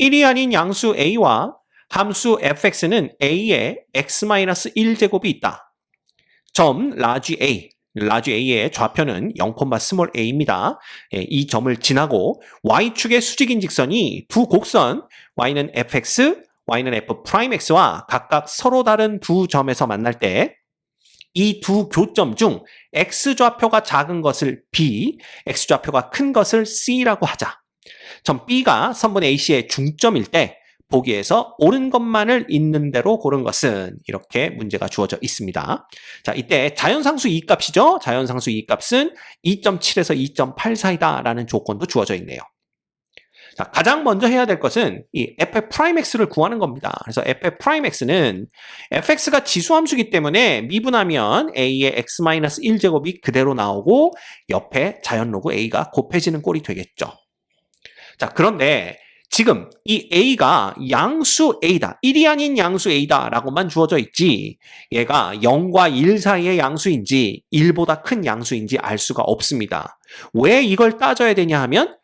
1이 아닌 양수 a와 함수 fx는 a의 x-1제곱이 있다. 점 라지 a의 좌표는 0, a입니다. 이 점을 지나고 y축의 수직인 직선이 두 곡선 y는 fx, y는 f'x와 각각 서로 다른 두 점에서 만날 때 이 두 교점 중 x좌표가 작은 것을 b, x좌표가 큰 것을 c라고 하자. 점 B가 선분 AC의 중점일 때 보기에서 옳은 것만을 있는 대로 고른 것은 이렇게 문제가 주어져 있습니다. 자, 이때 자연상수 E값이죠. 자연상수 E값은 2.7에서 2.8 사이다라는 조건도 주어져 있네요. 자, 가장 먼저 해야 될 것은 이 f'x를 구하는 겁니다. 그래서 f'x는 fx가 지수함수기 때문에 미분하면 a의 x-1제곱이 그대로 나오고 옆에 자연로그 a가 곱해지는 꼴이 되겠죠. 자, 그런데 지금 이 a가 양수 a다, 1이 아닌 양수 a다 라고만 주어져 있지 얘가 0과 1 사이의 양수인지 1보다 큰 양수인지 알 수가 없습니다. 왜 이걸 따져야 되냐 하면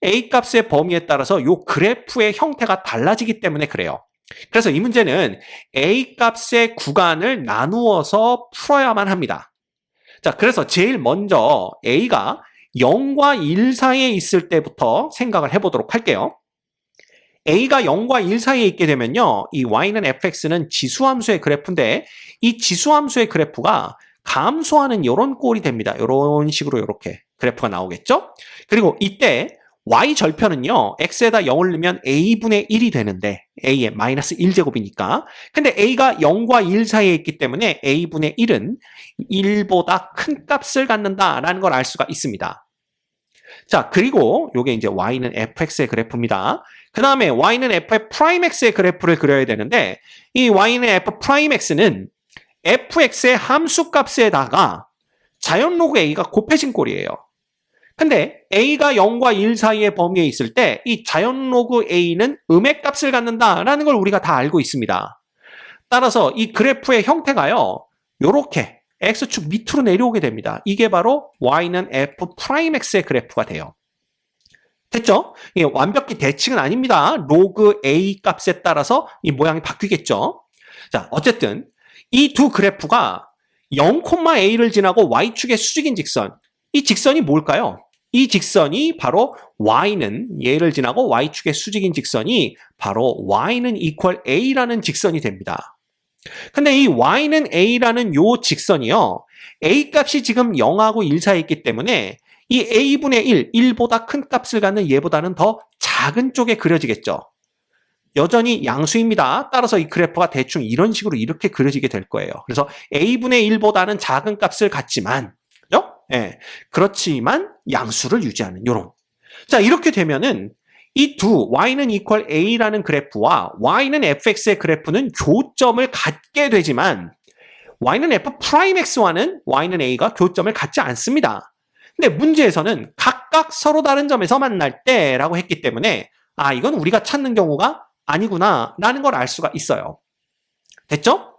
a값의 범위에 따라서 이 그래프의 형태가 달라지기 때문에 그래요. 그래서 이 문제는 a값의 구간을 나누어서 풀어야만 합니다. 자, 그래서 제일 먼저 a가 0과 1 사이에 있을 때부터 생각을 해보도록 할게요. a가 0과 1 사이에 있게 되면요, 이 y는 fx는 지수함수의 그래프인데 이 지수함수의 그래프가 감소하는 이런 꼴이 됩니다. 이런 식으로 이렇게 그래프가 나오겠죠? 그리고 이때 y 절편은요, x에다 0을 넣으면 a분의 1이 되는데 a의 마이너스 1제곱이니까 근데 a가 0과 1 사이에 있기 때문에 a분의 1은 1보다 큰 값을 갖는다라는 걸 알 수가 있습니다. 자, 그리고 이게 이제 y는 fx의 그래프입니다. 그 다음에 y는 f'x의 그래프를 그려야 되는데 이 y는 f'x는 fx의 함수값에다가 자연로그 a가 곱해진 꼴이에요. 근데 a가 0과 1 사이의 범위에 있을 때 이 자연로그 a는 음의 값을 갖는다라는 걸 우리가 다 알고 있습니다. 따라서 이 그래프의 형태가요, 요렇게 x축 밑으로 내려오게 됩니다. 이게 바로 y는 f'x의 그래프가 돼요. 됐죠? 이게 완벽히 대칭은 아닙니다. 로그 a 값에 따라서 이 모양이 바뀌겠죠. 자, 어쨌든 이 두 그래프가 0,a를 지나고 y축의 수직인 직선, 이 직선이 뭘까요? 이 직선이 바로 y는 얘를 지나고 y축의 수직인 직선이 바로 y는 equal a라는 직선이 됩니다. 근데 이 y는 a라는 요 직선이요, a 값이 지금 0하고 1 사이에 있기 때문에 이 a분의 1, 1보다 큰 값을 갖는 얘보다는 더 작은 쪽에 그려지겠죠. 여전히 양수입니다. 따라서 이 그래프가 대충 이런 식으로 이렇게 그려지게 될 거예요. 그래서 a분의 1보다는 작은 값을 갖지만, 예, 그렇지만 양수를 유지하는 요런. 자, 이렇게 되면은 이 두 y는 equal a라는 그래프와 y는 fx의 그래프는 교점을 갖게 되지만 y는 f'x와는 y는 a가 교점을 갖지 않습니다. 근데 문제에서는 각각 서로 다른 점에서 만날 때라고 했기 때문에 아, 이건 우리가 찾는 경우가 아니구나 라는 걸 알 수가 있어요. 됐죠?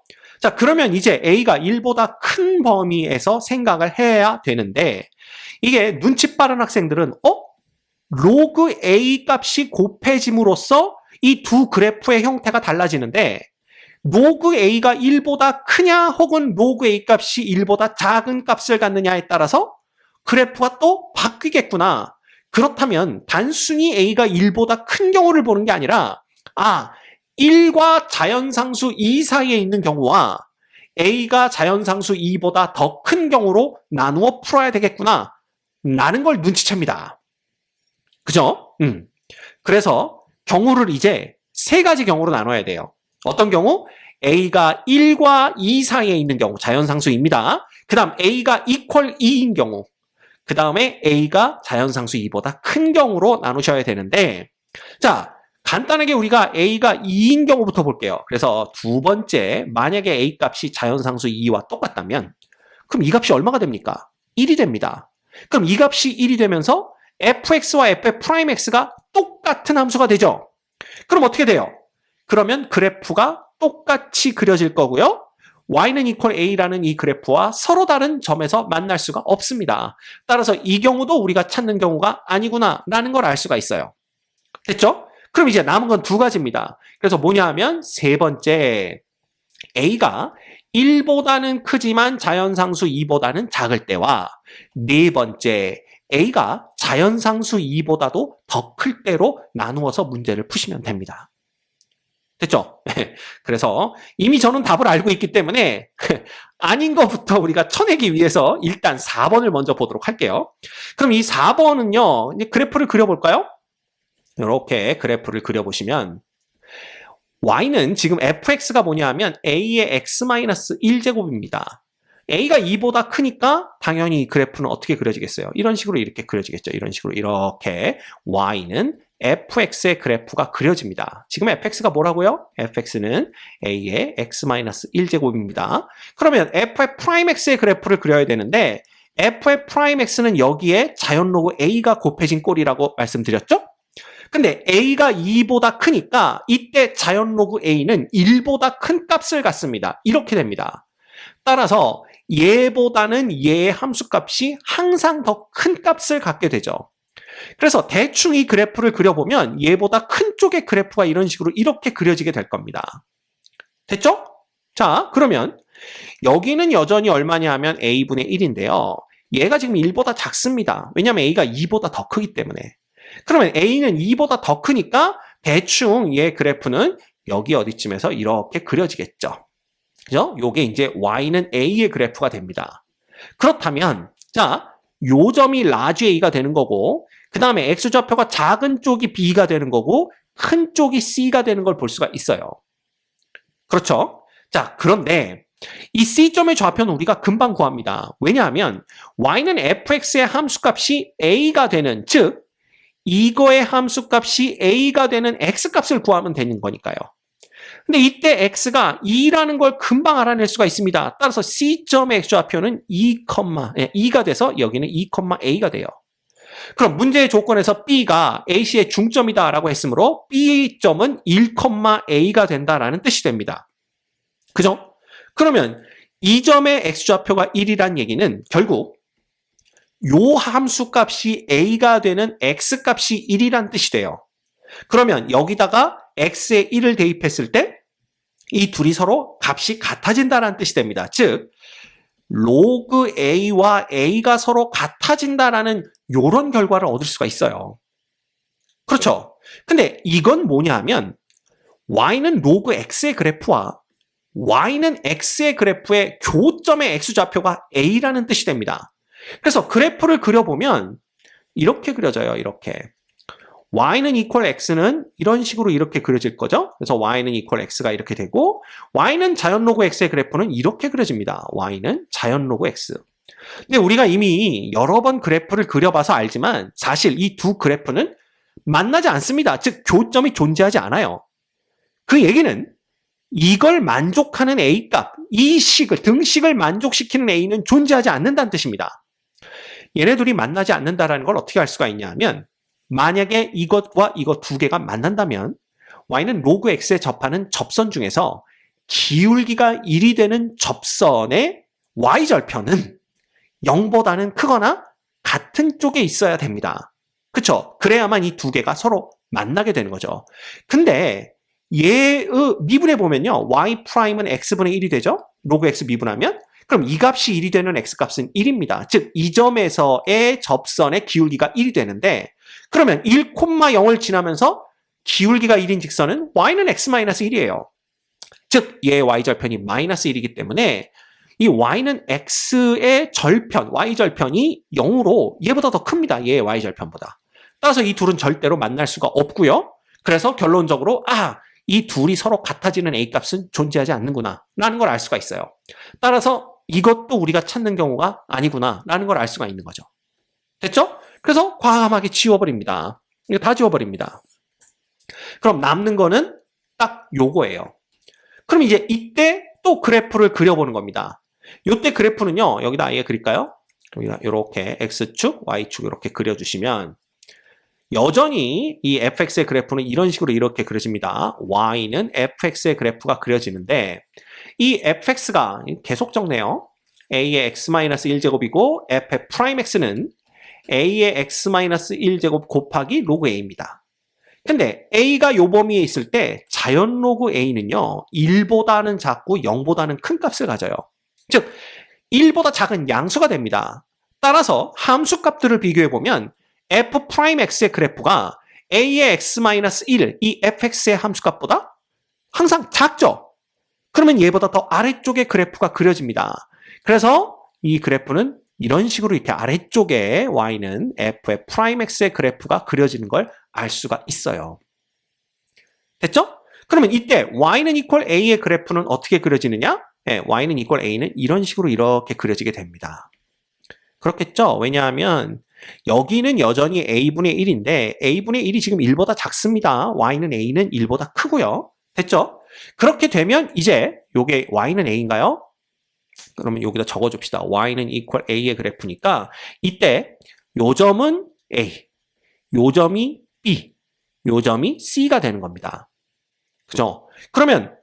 자, 그러면 이제 a가 1보다 큰 범위에서 생각을 해야 되는데 이게 눈치 빠른 학생들은 로그 a 값이 곱해짐으로써 이 두 그래프의 형태가 달라지는데 로그 a가 1보다 크냐 혹은 로그 a 값이 1보다 작은 값을 갖느냐에 따라서 그래프가 또 바뀌겠구나. 그렇다면 단순히 a가 1보다 큰 경우를 보는 게 아니라 1과 자연상수 2 사이에 있는 경우와 a가 자연상수 2보다 더 큰 경우로 나누어 풀어야 되겠구나 라는 걸 눈치챕니다. 그죠? 그래서 경우를 이제 세 가지 경우로 나눠야 돼요. 어떤 경우? a가 1과 2 사이에 있는 경우, 자연상수입니다. 그 다음 a가 equal 2인 경우, 그 다음에 a가 자연상수 2보다 큰 경우로 나누셔야 되는데, 자, 간단하게 우리가 a가 2인 경우부터 볼게요. 그래서 두 번째, 만약에 a 값이 자연상수 2와 똑같다면 그럼 이 값이 얼마가 됩니까? 1이 됩니다. 그럼 이 값이 1이 되면서 fx와 f'x가 똑같은 함수가 되죠. 그럼 어떻게 돼요? 그러면 그래프가 똑같이 그려질 거고요. y는 equal a라는 이 그래프와 서로 다른 점에서 만날 수가 없습니다. 따라서 이 경우도 우리가 찾는 경우가 아니구나 라는 걸 알 수가 있어요. 됐죠? 그럼 이제 남은 건 두 가지입니다. 그래서 뭐냐 하면 세 번째, A가 1보다는 크지만 자연상수 2보다는 작을 때와 네 번째, A가 자연상수 2보다도 더 클 때로 나누어서 문제를 푸시면 됩니다. 됐죠? 그래서 이미 저는 답을 알고 있기 때문에 아닌 것부터 우리가 쳐내기 위해서 일단 4번을 먼저 보도록 할게요. 그럼 이 4번은요, 이제 그래프를 그려볼까요? 이렇게 그래프를 그려보시면 y는 지금 fx가 뭐냐 하면 a의 x-1제곱입니다. a가 2보다 크니까 당연히 이 그래프는 어떻게 그려지겠어요? 이런 식으로 이렇게 그려지겠죠. 이런 식으로 이렇게 y는 fx의 그래프가 그려집니다. 지금 fx가 뭐라고요? fx는 a의 x-1제곱입니다. 그러면 f'x의 그래프를 그려야 되는데 f'x는 여기에 자연로그 a가 곱해진 꼴이라고 말씀드렸죠? 근데 a가 2보다 크니까 이때 자연로그 a는 1보다 큰 값을 갖습니다. 이렇게 됩니다. 따라서 얘보다는 얘의 함수값이 항상 더 큰 값을 갖게 되죠. 그래서 대충 이 그래프를 그려보면 얘보다 큰 쪽의 그래프가 이런 식으로 이렇게 그려지게 될 겁니다. 됐죠? 자, 그러면 여기는 여전히 얼마냐 하면 a분의 1인데요. 얘가 지금 1보다 작습니다. 왜냐하면 a가 2보다 더 크기 때문에. 그러면 a는 2보다 더 크니까 대충 얘 그래프는 여기 어디쯤에서 이렇게 그려지겠죠. 그죠? 요게 이제 y는 a의 그래프가 됩니다. 그렇다면 자, 요 점이 라지 a가 되는 거고 그 다음에 x좌표가 작은 쪽이 b가 되는 거고 큰 쪽이 c가 되는 걸 볼 수가 있어요. 그렇죠? 자, 그런데 이 C점의 좌표는 우리가 금방 구합니다. 왜냐하면 y는 fx의 함수값이 a가 되는, 즉 이거의 함수값이 a가 되는 x값을 구하면 되는 거니까요. 근데 이때 x가 2라는 걸 금방 알아낼 수가 있습니다. 따라서 C점의 x좌표는 2가 돼서 여기는 2,a가 돼요. 그럼 문제의 조건에서 B가 AC의 중점이다 라고 했으므로 B점은 1,a가 된다라는 뜻이 됩니다. 그죠? 그러면 이 점의 x좌표가 1이란 얘기는 결국 요 함수값이 a가 되는 x값이 1이란 뜻이 돼요. 그러면 여기다가 x에 1을 대입했을 때 이 둘이 서로 값이 같아진다는 뜻이 됩니다. 즉 로그 a와 a가 서로 같아진다라는 요런 결과를 얻을 수가 있어요. 그렇죠? 근데 이건 뭐냐 하면 y는 로그 x의 그래프와 y는 x의 그래프의 교점의 x좌표가 a라는 뜻이 됩니다. 그래서 그래프를 그려보면 이렇게 그려져요. 이렇게. y는 equal x는 이런 식으로 이렇게 그려질 거죠. 그래서 y는 equal x가 이렇게 되고 y는 자연로그 x의 그래프는 이렇게 그려집니다. y는 자연로그 x. 근데 우리가 이미 여러 번 그래프를 그려봐서 알지만 사실 이 두 그래프는 만나지 않습니다. 즉 교점이 존재하지 않아요. 그 얘기는 이걸 만족하는 a값, 이 식을, 등식을 만족시키는 a는 존재하지 않는다는 뜻입니다. 얘네들이 만나지 않는다는 걸 어떻게 알 수가 있냐 하면 만약에 이것과 이것 두 개가 만난다면 y는 로그 x에 접하는 접선 중에서 기울기가 1이 되는 접선의 y절편은 0보다는 크거나 같은 쪽에 있어야 됩니다. 그쵸? 그래야만 이 두 개가 서로 만나게 되는 거죠. 근데 얘의 미분해 보면요. y'은 x분의 1이 되죠? 로그 x 미분하면? 그럼 이 값이 1이 되는 x값은 1입니다. 즉, 이 점에서의 접선의 기울기가 1이 되는데 그러면 1,0을 지나면서 기울기가 1인 직선은 y는 x-1이에요. 즉, 얘의 y절편이 마이너스 1이기 때문에 이 y는 x의 절편, y절편이 0으로 얘보다 더 큽니다. 얘의 y절편보다. 따라서 이 둘은 절대로 만날 수가 없고요. 그래서 결론적으로 이 둘이 서로 같아지는 a값은 존재하지 않는구나 라는 걸 알 수가 있어요. 따라서 이것도 우리가 찾는 경우가 아니구나 라는 걸 알 수가 있는 거죠. 됐죠? 그래서 과감하게 지워버립니다. 이거 다 지워버립니다. 그럼 남는 거는 딱 요거예요. 그럼 이제 이때 또 그래프를 그려보는 겁니다. 요때 그래프는요. 여기다 아예 그릴까요? 여기다 이렇게 x축, y축 이렇게 그려주시면 여전히 이 fx의 그래프는 이런 식으로 이렇게 그려집니다. y는 fx의 그래프가 그려지는데 이 fx가 계속 적네요. a의 x-1제곱이고 f'x는 a의 x-1제곱 곱하기 로그 a입니다. 근데 A가 요 범위에 있을 때 자연 로그 A는요, 1보다는 작고 0보다는 큰 값을 가져요. 즉, 1보다 작은 양수가 됩니다. 따라서 함수 값들을 비교해보면 f'x의 그래프가 a의 x-1, 이 fx의 함수 값보다 항상 작죠? 그러면 얘보다 더 아래쪽에 그래프가 그려집니다. 그래서 이 그래프는 이런 식으로 이렇게 아래쪽에 y는 f의 프라임x의 그래프가 그려지는 걸 알 수가 있어요. 됐죠? 그러면 이때 y는 equal a의 그래프는 어떻게 그려지느냐? 네, y는 equal a는 이런 식으로 이렇게 그려지게 됩니다. 그렇겠죠? 왜냐하면 여기는 여전히 a분의 1인데 a분의 1이 지금 1보다 작습니다. y는 a는 1보다 크고요. 됐죠? 그렇게 되면 이제 요게 y는 a인가요? 그러면 여기다 적어줍시다. y는 equal a의 그래프니까 이때 요 점은 a, 요 점이 b, 요 점이 c가 되는 겁니다. 그죠? 그러면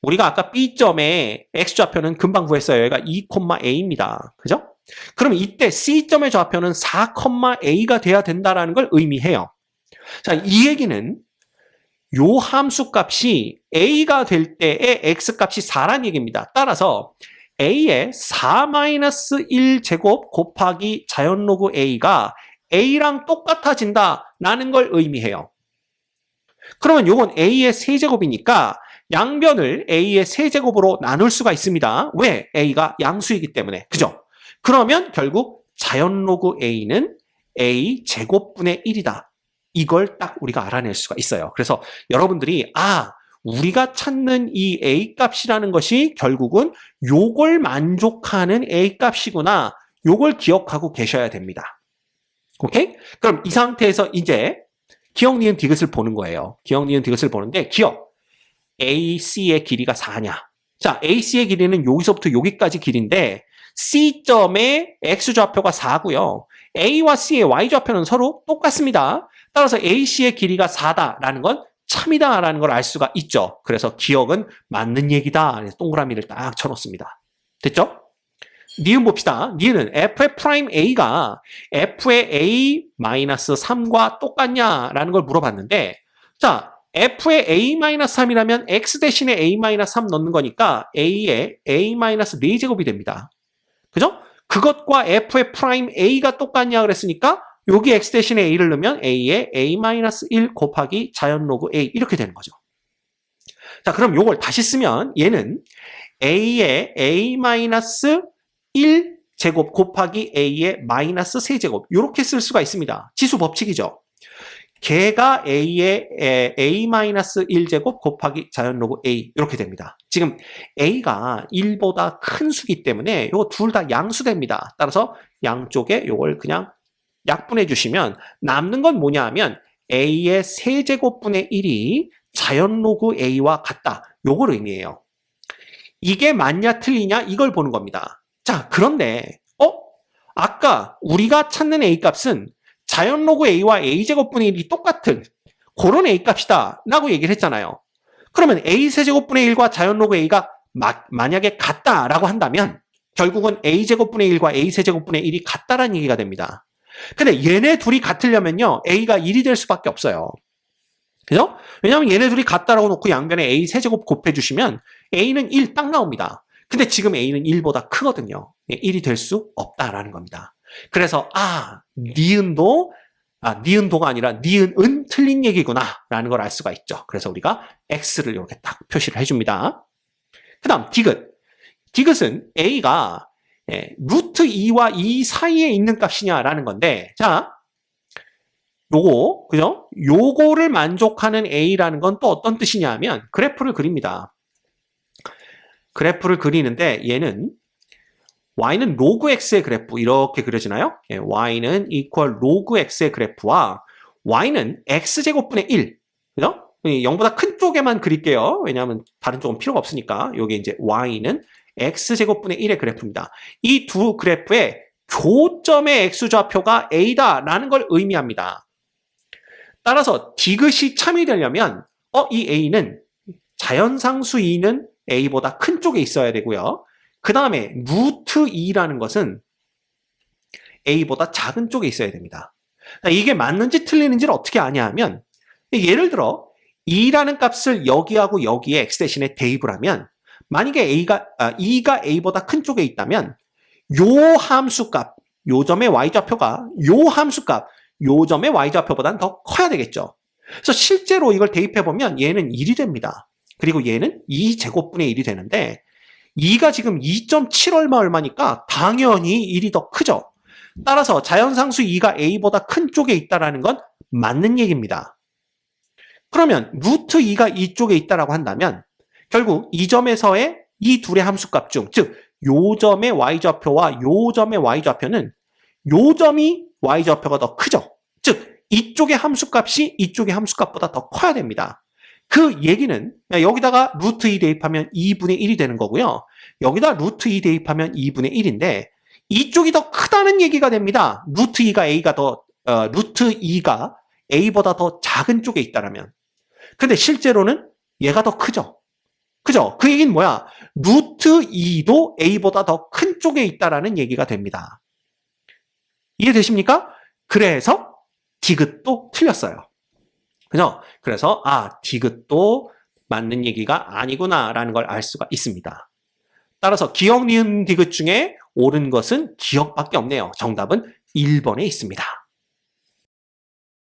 우리가 아까 b점의 x좌표는 금방 구했어요. 얘가 2,a입니다. 그죠? 그러면 이때 c점의 좌표는 4,a가 돼야 된다는 걸 의미해요. 자, 이 얘기는 요 함수 값이 a가 될 때의 x 값이 4란 얘기입니다. 따라서 a의 4-1 제곱 곱하기 자연 로그 a가 a랑 똑같아진다라는 걸 의미해요. 그러면 요건 a의 세제곱이니까 양변을 a의 세제곱으로 나눌 수가 있습니다. 왜? a가 양수이기 때문에. 그죠? 그러면 결국 자연 로그 a는 a 제곱분의 1이다. 이걸 딱 우리가 알아낼 수가 있어요. 그래서 여러분들이 우리가 찾는 이 a 값이라는 것이 결국은 요걸 만족하는 a 값이구나. 요걸 기억하고 계셔야 됩니다. 오케이? 그럼 이 상태에서 이제 기억, 니은, 디귿을 보는 거예요. 기억, 니은, 디귿을 보는데 기억. AC의 길이가 4냐? 자, AC의 길이는 여기서부터 여기까지 길인데 C점의 X좌표가 4고요. A와 C의 Y좌표는 서로 똑같습니다. 따라서 AC의 길이가 4다라는 건 참이다라는 걸 알 수가 있죠. 그래서 기억은 맞는 얘기다. 그래서 동그라미를 딱 쳐놓습니다. 됐죠? 니은 봅시다. 니은은 f의 프라임 a가 f의 a-3과 똑같냐라는 걸 물어봤는데 자, f의 a-3이라면 x 대신에 a-3 넣는 거니까 a의 a-4제곱이 됩니다. 그죠? 그것과 f의 프라임 a가 똑같냐 그랬으니까 여기 x 대신에 a를 넣으면 a의 a-1 곱하기 자연 로그 a 이렇게 되는 거죠. 자, 그럼 요걸 다시 쓰면 얘는 a의 a-1 제곱 곱하기 a의 마이너스 세제곱 이렇게 쓸 수가 있습니다. 지수 법칙이죠. 걔가 a의 a-1 제곱 곱하기 자연 로그 a 이렇게 됩니다. 지금 a가 1보다 큰 수기 때문에 이거 둘 다 양수됩니다. 따라서 양쪽에 이걸 그냥 약분해 주시면 남는 건 뭐냐 하면 a의 세제곱분의 1이 자연 로그 a와 같다. 요걸 의미해요. 이게 맞냐 틀리냐 이걸 보는 겁니다. 자, 그런데 아까 우리가 찾는 a 값은 자연 로그 a와 a제곱분의 1이 똑같은 그런 a 값이다 라고 얘기를 했잖아요. 그러면 a 세제곱분의 1과 자연 로그 a가 만약에 같다라고 한다면 결국은 a제곱분의 1과 a 세제곱분의 1이 같다라는 얘기가 됩니다. 근데 얘네 둘이 같으려면요 a가 1이 될 수밖에 없어요. 그죠? 왜냐하면 얘네 둘이 같다라고 놓고 양변에 a 세제곱 곱해주시면 a는 1 딱 나옵니다. 근데 지금 a는 1보다 크거든요. 1이 될 수 없다라는 겁니다. 그래서 니은도가 아니라 니은은 틀린 얘기구나 라는 걸 알 수가 있죠. 그래서 우리가 x를 이렇게 딱 표시를 해줍니다. 그 다음 디귿은 a가 루트 2와 2 사이에 있는 값이냐라는 건데 자 그죠? 요거를 만족하는 a라는 건 또 어떤 뜻이냐 하면 그래프를 그립니다. 그래프를 그리는데 얘는 y는 로그 x의 그래프 이렇게 그려지나요? y는 equal 로그 x의 그래프와 y는 x제곱분의 1 그죠? 0보다 큰 쪽에만 그릴게요. 왜냐하면 다른 쪽은 필요가 없으니까 여기 이제 y는 x제곱분의 1의 그래프입니다. 이 두 그래프의 교점의 x좌표가 a다라는 걸 의미합니다. 따라서 디귿이 참이 되려면 이 a는 자연상수 2는 a보다 큰 쪽에 있어야 되고요. 그 다음에 루트 2라는 것은 a보다 작은 쪽에 있어야 됩니다. 이게 맞는지 틀리는지를 어떻게 아냐 하면 예를 들어 2라는 값을 여기하고 여기에 x 대신에 대입을 하면 만약에 2가 a보다 큰 쪽에 있다면 요 함수값, 요 점의 y좌표가 요 함수값, 요 점의 y좌표보다는 더 커야 되겠죠. 그래서 실제로 이걸 대입해보면 얘는 1이 됩니다. 그리고 얘는 2제곱분의 1이 되는데 2가 지금 2.7 얼마니까 당연히 1이 더 크죠. 따라서 자연상수 2가 a보다 큰 쪽에 있다는 건 맞는 얘기입니다. 그러면 루트 2가 이쪽에 있다라고 한다면 결국 이 점에서의 이 둘의 함수값 중, 즉 요 점의 y좌표와 요 점의 y좌표는 요 점이 y좌표가 더 크죠. 즉 이쪽의 함수값이 이쪽의 함수값보다 더 커야 됩니다. 그 얘기는 여기다가 루트 2 대입하면 2분의 1이 되는 거고요. 여기다 루트 2 대입하면 2분의 1인데 이쪽이 더 크다는 얘기가 됩니다. 루트 2가 a보다 더 작은 쪽에 있다라면. 근데 실제로는 얘가 더 크죠. 그죠? 그 얘기는 뭐야? 루트 2도 a보다 더 큰 쪽에 있다라는 얘기가 됩니다. 이해되십니까? 그래서 디귿도 틀렸어요. 그죠? 그래서 디귿도 맞는 얘기가 아니구나라는 걸 알 수가 있습니다. 따라서 기억, 니은, 디귿 중에 옳은 것은 기억밖에 없네요. 정답은 1번에 있습니다.